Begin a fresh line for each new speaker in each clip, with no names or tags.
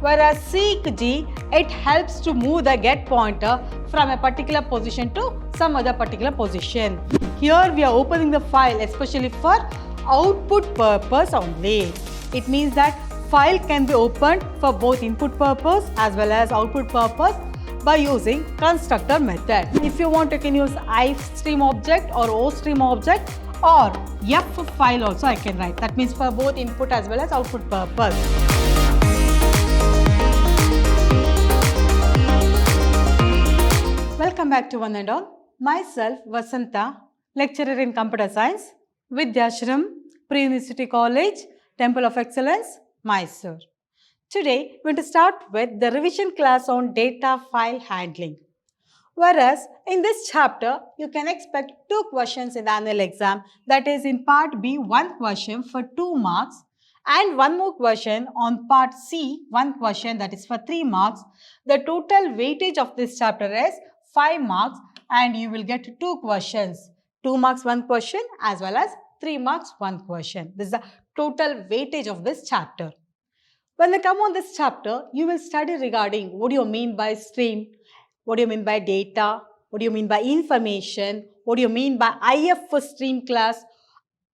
Whereas seek G, it helps to move the get pointer from a particular position to some other particular position. Here we are opening the file especially for output purpose only. It means that file can be opened for both input purpose as well as output purpose by using constructor method. If you want, you can use iStream object or OStream object or F file also I can write. That means for both input as well as output purpose. Welcome back to one and all. Myself, Vasanta, lecturer in computer science, Vidhyaashram, Pre-University College, Temple of Excellence, Mysore. Today, we're going to start with the revision class on data file handling. Whereas, in this chapter, you can expect 2 questions in the annual exam. That is, in part B, 1 question for 2 marks and 1 more question on part C, 1 question that is for 3 marks. The total weightage of this chapter is 5 marks and you will get 2 questions. 2 marks 1 question as well as 3 marks 1 question. This is the total weightage of this chapter. When they come on this chapter, you will study regarding what do you mean by stream, what do you mean by data, what do you mean by information, what do you mean by IF stream class,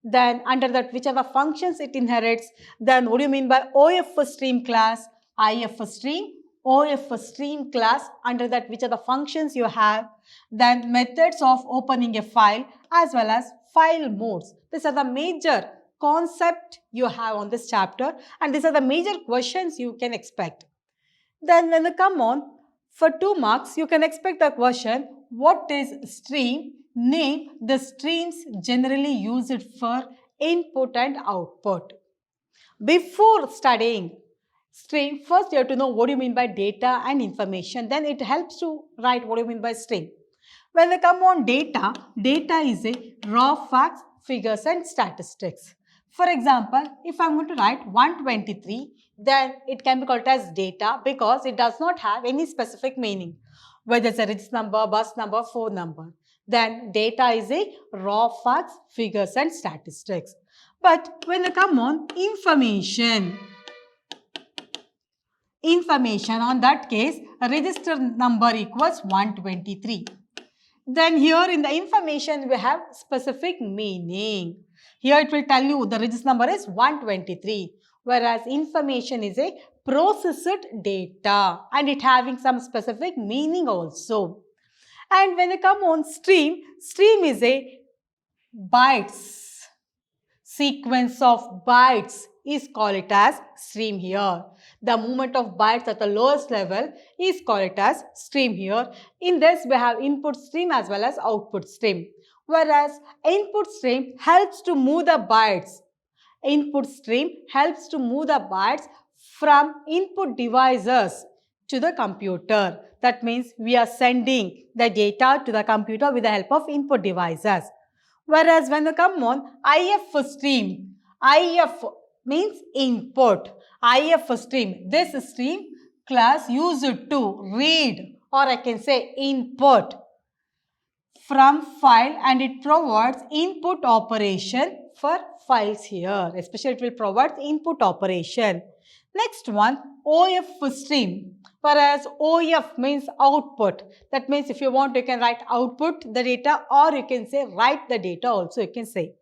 then under that which are the functions it inherits, then what do you mean by OF stream class, IF stream, OF stream class, under that which are the functions you have, then methods of opening a file as well as file modes. These are the major concept you have on this chapter and these are the major questions you can expect. Then when they come on, for 2 marks, you can expect the question, what is stream? Name the streams generally used for input and output. Before studying stream, first you have to know what you mean by data and information. Then it helps to write what you mean by stream. When they come on data, data is a raw facts, figures and statistics. For example, if I am going to write 123, then it can be called as data because it does not have any specific meaning. Whether it's a register number, bus number, phone number. Then data is a raw facts, figures and statistics. But when they come on information on that case, a register number equals 123. Then here in the information we have specific meaning. Here it will tell you the register number is 123. Whereas information is a processed data and it having some specific meaning also. And when they come on stream, stream is a bytes. Sequence of bytes is called it as stream here. The movement of bytes at the lowest level is called it as stream here. In this we have input stream as well as output stream. Whereas input stream helps to move the bytes. Input stream helps to move the bytes from input devices to the computer. That means we are sending the data to the computer with the help of input devices. Whereas when they come on IF stream, IF means input. IF stream, this stream class used to read or I can say input from file and it provides input operation for files here. Especially it will provide input operation. Next one, OF stream. Whereas OF means output. That means if you want you can write output the data or you can say write the data also you can say.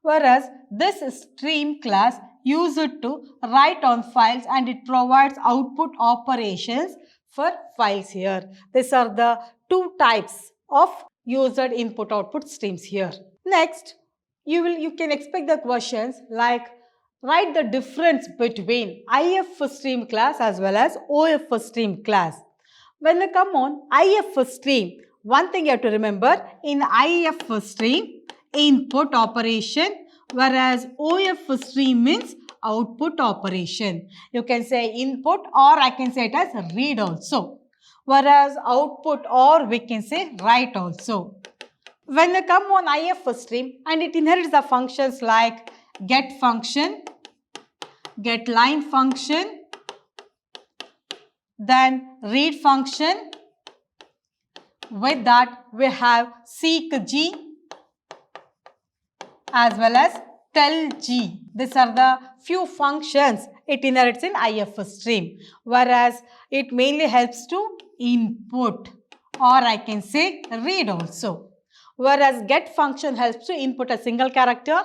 Whereas this stream class used to write on files and it provides output operations for files here. These are the 2 types of used input output streams here. Next, you can expect the questions like write the difference between IF stream class as well as OF stream class. When they come on IF stream, one thing you have to remember, in IF stream, input operation, whereas OF stream means output operation. You can say input or I can say it as read also. Whereas output or we can say write also. When they come on IF stream and it inherits the functions like get function, get line function, then read function. With that we have seek G as well as tell G. These are the few functions it inherits in IF stream, whereas it mainly helps to input, or I can say read also. Whereas get function helps to input a single character,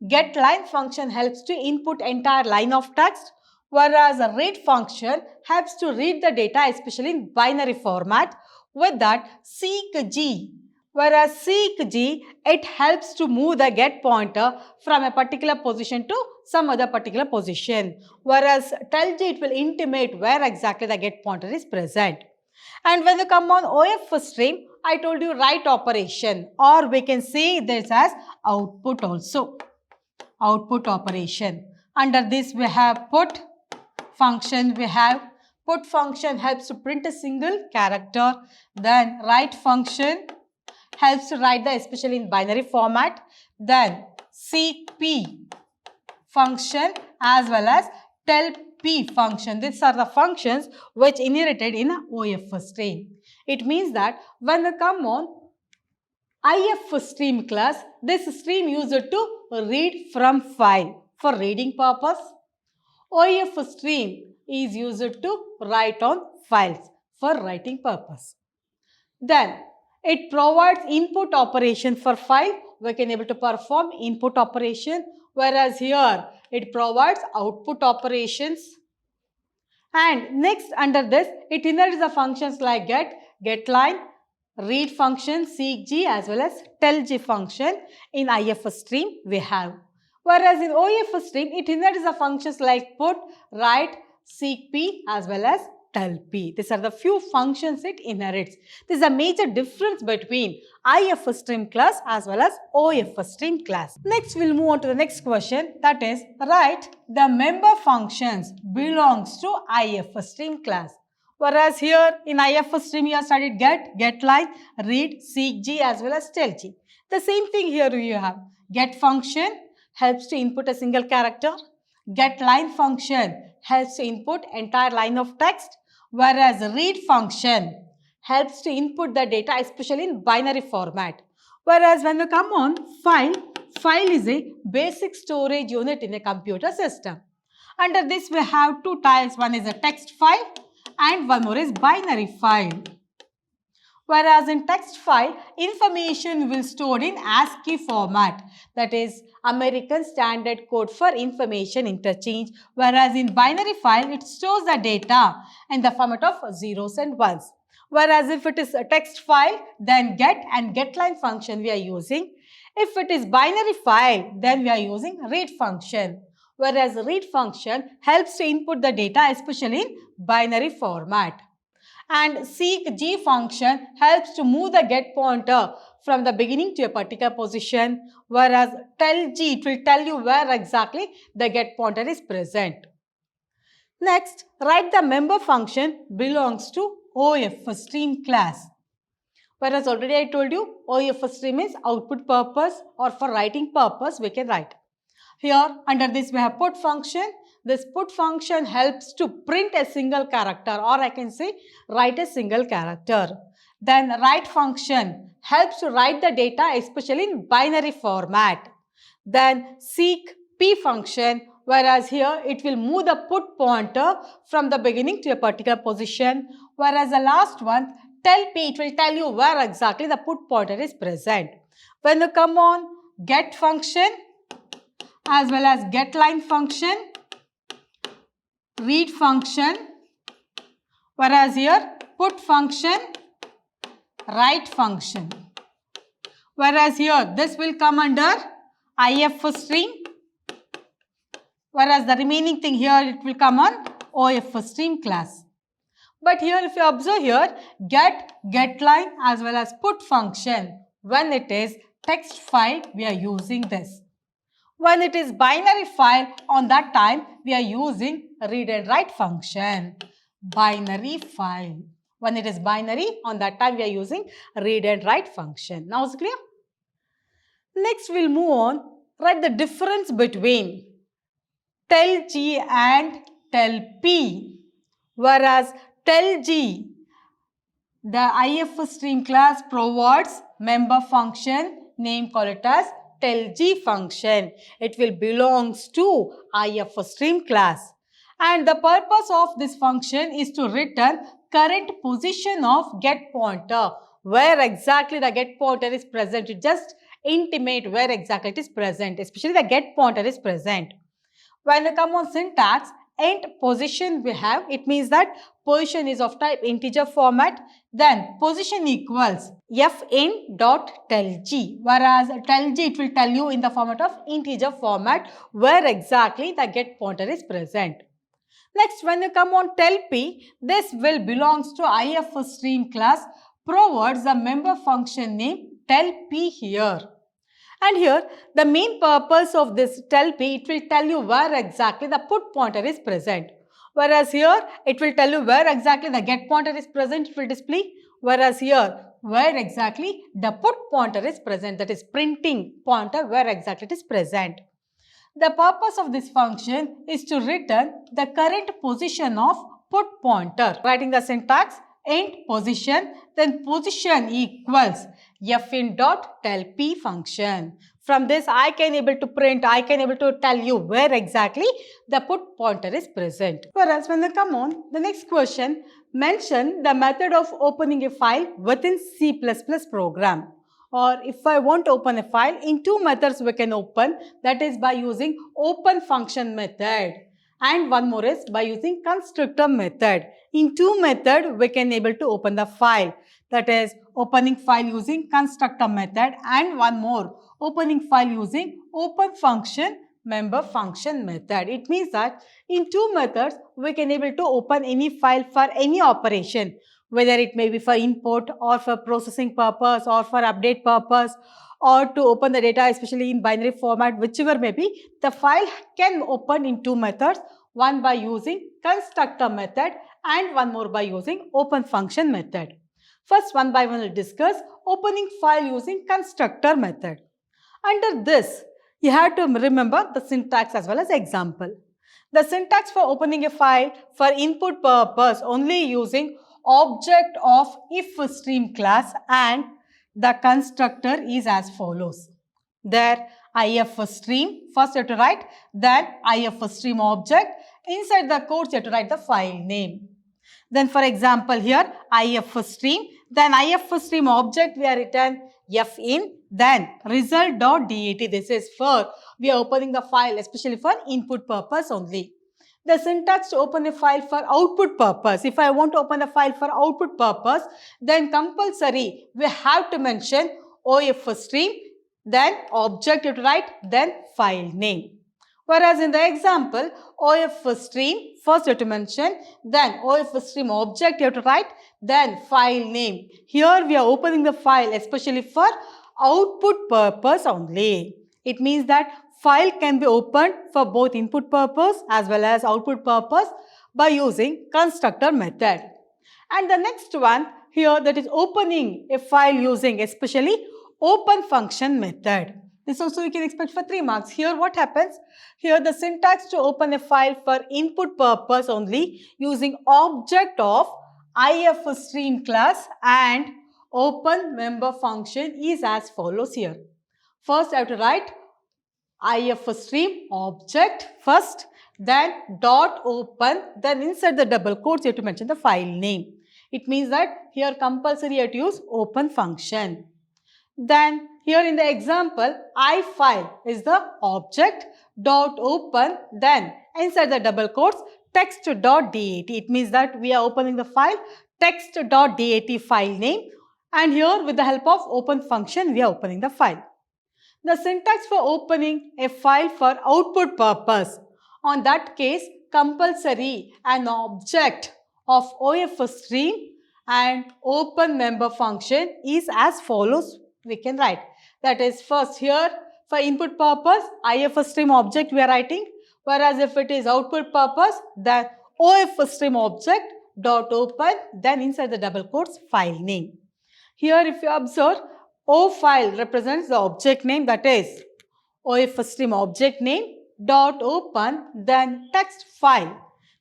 get line function helps to input entire line of text, whereas a read function helps to read the data, especially in binary format. With that, seek G. Whereas seek G, it helps to move the get pointer from a particular position to some other particular position. Whereas tell G, it will intimate where exactly the get pointer is present. And when you come on OF stream, I told you write operation, or we can say this as output also. Output operation. Under this we have put function, we have put function helps to print a single character. Then write function helps to write the especially in binary format. Then seek P function as well as tell P function. These are the functions which inherited in OF stream. It means that when we come on IF stream class, this stream used to read from file for reading purpose. OF stream is used to write on files for writing purpose. Then it provides input operation for file. We can able to perform input operation, whereas here it provides output operations. And next under this, it inherits the functions like get line, read function, seek G as well as tell G function in IF stream we have. Whereas in OF stream, it inherits the functions like put, write, seek P as well as tell P. These are the few functions it inherits. This is a major difference between IF stream class as well as OF stream class. Next, we'll move on to the next question, that is, write the member functions belongs to IF stream class. Whereas here in IF stream you have studied get line, read, seek G as well as tell G. The same thing here you have. Get function helps to input a single character. Get line function helps to input entire line of text. Whereas read function helps to input the data especially in binary format. Whereas when we come on file is a basic storage unit in a computer system. Under this we have two types. One is a text file and one more is binary file. Whereas in text file, information will stored in ASCII format, that is American Standard Code for Information Interchange. Whereas in binary file, it stores the data in the format of zeros and ones. Whereas if it is a text file, then get and getLine function we are using. If it is binary file, then we are using read function. Whereas read function helps to input the data especially in binary format. And seek G function helps to move the get pointer from the beginning to a particular position, whereas tell G, it will tell you where exactly the get pointer is present. Next, write the member function belongs to OF stream class. Whereas already I told you OF stream is output purpose or for writing purpose we can write. Here under this we have put function. This put function helps to print a single character, or I can say write a single character. Then write function helps to write the data especially in binary format. Then seek P function, whereas here it will move the put pointer from the beginning to a particular position. Whereas the last one, tell P, it will tell you where exactly the put pointer is present. When you come on get function as well as getLine function, read function, whereas here put function, write function. Whereas here this will come under IF stream, whereas the remaining thing here it will come on OF stream class. But here if you observe here, getLine as well as put function, when it is text file we are using this. When it is binary file, on that time we are using read and write function. Binary file. When it is binary, on that time we are using read and write function. Now is it clear? Next we'll move on. Write the difference between tell G and tell P. Whereas tell G, the IF stream class provides member function, name call it as tell G function. It will belongs to IF stream class. And the purpose of this function is to return current position of get pointer, where exactly the get pointer is present. It just intimate where exactly it is present, especially the get pointer is present. When we come on syntax, int position we have, it means that position is of type integer format. Then position equals fin.telg, whereas telg it will tell you in the format of integer format where exactly the get pointer is present. Next, when you come on telp, this will belongs to IFStream class, provides the member function name telp here. And here, the main purpose of this telp, it will tell you where exactly the put pointer is present. Whereas here, it will tell you where exactly the get pointer is present, it will display. Whereas here, where exactly the put pointer is present, that is printing pointer where exactly it is present. The purpose of this function is to return the current position of put pointer. Writing the syntax, int position, then position equals fin.telp function. From this, I can able to print, I can able to tell you where exactly the put pointer is present. Whereas when they come on, the next question, mention the method of opening a file within C++ program. Or if I want to open a file, in two methods we can open, that is by using open function method, and one more is by using constructor method. In two methods we can able to open the file, that is opening file using constructor method, and one more opening file using open function member function method. It means that in two methods we can able to open any file for any operation, whether it may be for input or for processing purpose or for update purpose or to open the data, especially in binary format, whichever may be, the file can open in two methods, one by using constructor method and one more by using open function method. First, one by one we'll discuss opening file using constructor method. Under this, you have to remember the syntax as well as example. The syntax for opening a file for input purpose only using object of IFStream class, and the constructor is as follows. There IFStream, first you have to write, then IFStream object, inside the quotes you have to write the file name. Then for example here IFStream, then IFStream object we are written fin, then result.dat, this is for we are opening the file especially for input purpose only. The syntax to open a file for output purpose. If I want to open a file for output purpose, then compulsory we have to mention OFStream, then object you have to write, then file name. Whereas in the example, OFStream, first you have to mention, then OFStream object you have to write, then file name. Here we are opening the file especially for output purpose only. It means that file can be opened for both input purpose as well as output purpose by using constructor method. And the next one here, that is opening a file using especially open function method. This also we can expect for 3 marks. Here what happens? Here the syntax to open a file for input purpose only using object of IFStream class and open member function is as follows here. First I have to write IFStream object first, then dot open, then inside the double quotes you have to mention the file name. It means that here compulsory you have to use open function. Then here in the example, iFile is the object, dot open, then inside the double quotes text.dat. It means that we are opening the file text.dat file name, and here with the help of open function we are opening the file. The syntax for opening a file for output purpose, on that case compulsory an object of OFStream and open member function is as follows we can write. That is, first here for input purpose IFStream object we are writing, whereas if it is output purpose then OFStream object dot open, then inside the double quotes file name. Here if you observe, O file represents the object name, that is OFStream object name, dot open, then text file,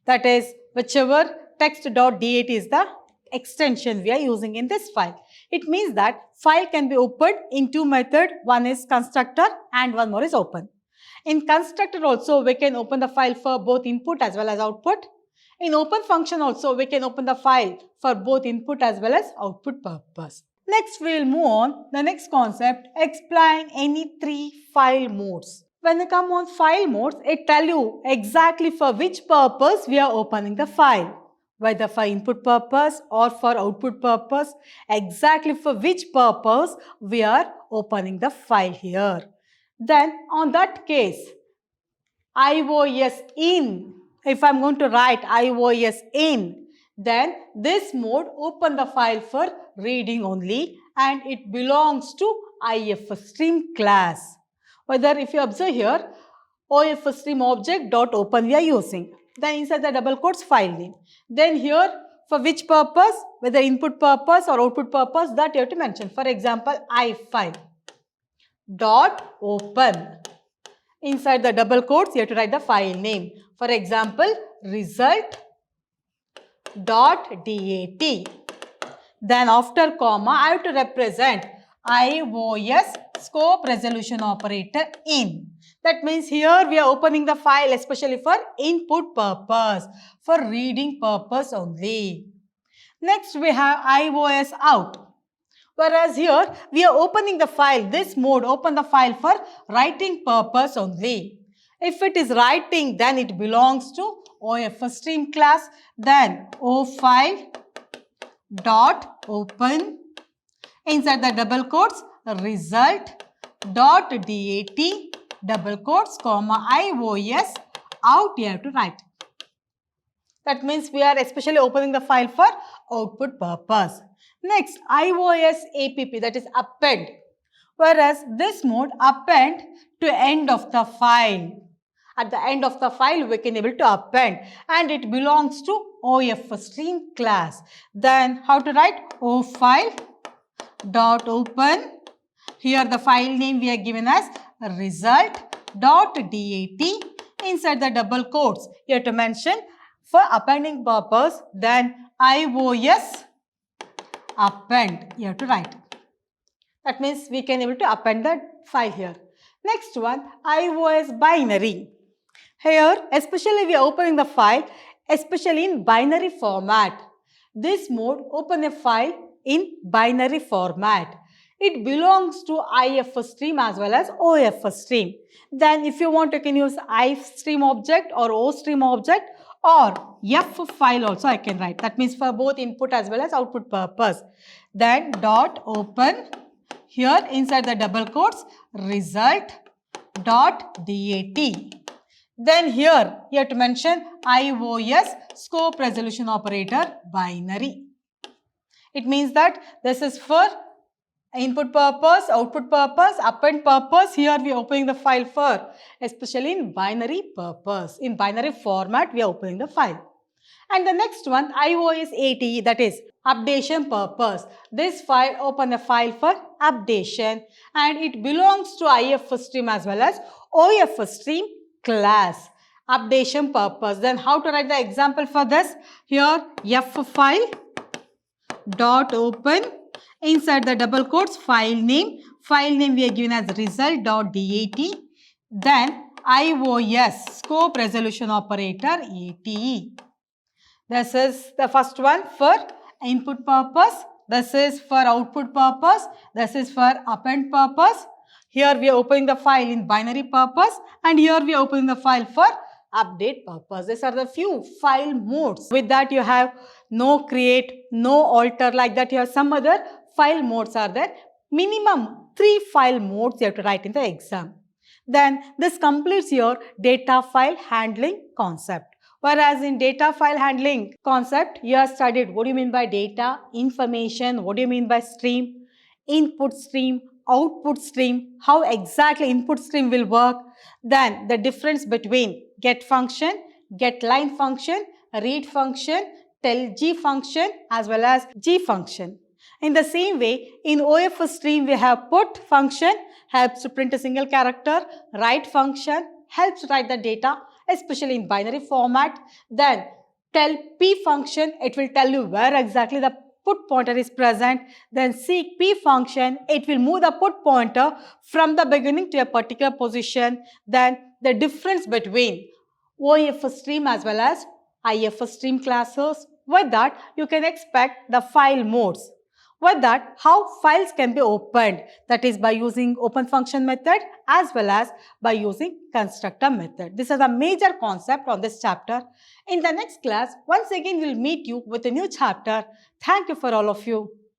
that is whichever text.dat is the extension we are using in this file. It means that file can be opened in two methods, one is constructor and one more is open. In constructor also, we can open the file for both input as well as output. In open function also, we can open the file for both input as well as output purpose. Next, we will move on. The next concept, explain any three file modes. When we come on file modes, it tells you exactly for which purpose we are opening the file. Whether for input purpose or for output purpose, exactly for which purpose we are opening the file here. Then on that case, iOS in, if I'm going to write iOS in, then this mode open the file for reading only and it belongs to IFStream class. Whether if you observe here, OFStream object dot open we are using. Then inside the double quotes file name. Then here for which purpose, whether input purpose or output purpose, that you have to mention. For example, ifile dot open. Inside the double quotes, you have to write the file name. For example, result dot dat. Then after comma, I have to represent iOS scope resolution operator in. That means here we are opening the file especially for input purpose, for reading purpose only. Next we have iOS out. Whereas here we are opening the file, this mode open the file for writing purpose only. If it is writing, then it belongs to OFStream class. Then ofile dot open. Inside the double quotes, result dot dat double quotes comma iOS out you have to write. That means we are especially opening the file for output purpose. Next, iOS app, that is append. Whereas this mode append to end of the file. At the end of the file, we can able to append and it belongs to OFStream class. Then how to write? ofile dot open. Here the file name we are given as result dot dat. Inside the double quotes, you have to mention for appending purpose, then iOS append you have to write. That means we can able to append the file here. Next one, iOS binary. Here, especially we are opening the file, especially in binary format. This mode open a file in binary format. It belongs to IFStream as well as OFStream. Then if you want, you can use ifstream object or ostream object or F file also I can write. That means for both input as well as output purpose. Then dot open. Here inside the double quotes, result dot dat. Then here you have to mention iOS scope resolution operator binary. It means that this is for input purpose, output purpose, append purpose. Here we are opening the file for, especially in binary purpose. In binary format, we are opening the file. And the next one, iOS ATE, that is updation purpose. This file open a file for updation and it belongs to IFStream as well as OFStream class. Updation purpose. Then how to write the example for this? Here F file dot open. Inside the double quotes, file name we are given as result.dat. Then iOS scope resolution operator ATE. This is the first one for input purpose. This is for output purpose. This is for append purpose. Here we are opening the file in binary purpose and here we are opening the file for update purpose. These are the few file modes. With that you have no create, no alter, like that you have some other file modes are there. Minimum 3 file modes you have to write in the exam. Then this completes your data file handling concept. Whereas in data file handling concept, you have studied what do you mean by data, information, what do you mean by stream, input stream, output stream, how exactly input stream will work, then the difference between get function, get line function, read function, tell G function as well as G function. In the same way, in OFStream we have put function, helps to print a single character, write function, helps to write the data, especially in binary format. Then tell P function, it will tell you where exactly the put pointer is present, then seek P function, it will move the put pointer from the beginning to a particular position. Then the difference between OIF stream as well as IF stream classes. With that, you can expect the file modes. With that, how files can be opened, that is by using open function method as well as by using constructor method. This is a major concept on this chapter. In the next class, once again we'll meet you with a new chapter. Thank you for all of you.